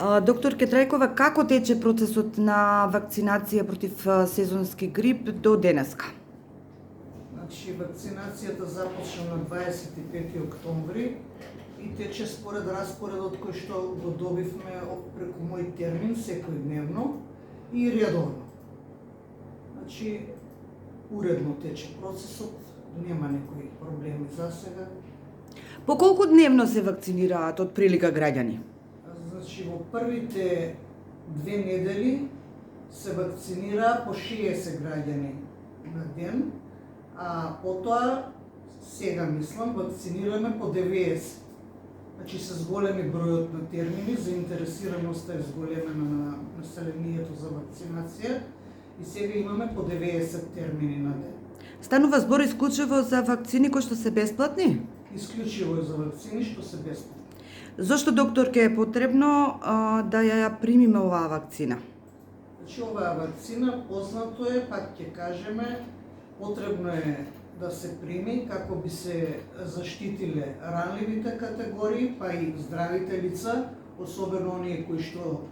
Доктор Кетрајкова, како тече процесот на вакцинација против сезонски грип до денеска? Значи, вакцинацијата започна на 25 октомври и тече според распоредот кој што го добивме преку мој термин секојдневно и редовно. Значи, уредно тече процесот, нема некои проблеми за сега. По колку дневно се вакцинираат од прилика граѓани? Значи, во првите 2 недели се вакцинира по 60 граѓани на ден, а потоа, сега мислам, вакцинираме по 90. Значи, се зголеми бројот на термини, заинтересираноста е зголемена на населението за вакцинација и сега имаме по 90 термини на ден. Станува збор исклучиво за вакцини кои што се бесплатни? Исклучиво е за вакцини што се бесплатни. Зошто, докторке, е потребно да ја примиме оваа вакцина? Значи, оваа вакцина, познато е, пак ќе кажеме, потребно е да се прими како би се заштитиле ранливите категории, па и здравите лица, особено оние кои што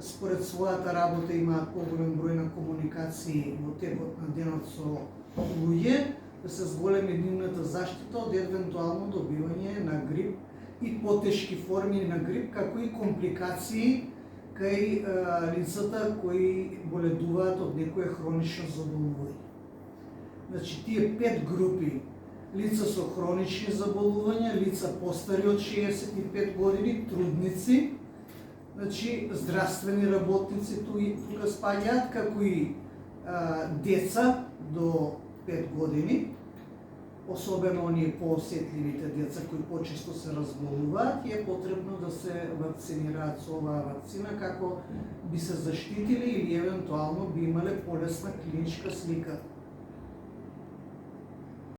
според својата работа имаат поголем број на комуникации во текот на денот со луѓе, да се зголеми нивната заштита од евентуално добивање на грип и потешки форми на грип, како и компликации кај лицата кои боледуваат од некое хронично заболување. Значи, тие 5 групи: лица со хронични заболувања, лица постари од 65 години, трудници, значи здравствени работници тука спаѓаат, како и деца до 5 години, особено оние поосетливите деца кои почесто се разболуваат, и е потребно да се вакцинираат со оваа вакцина како би се заштитили или евентуално би имале полесна клиничка слика.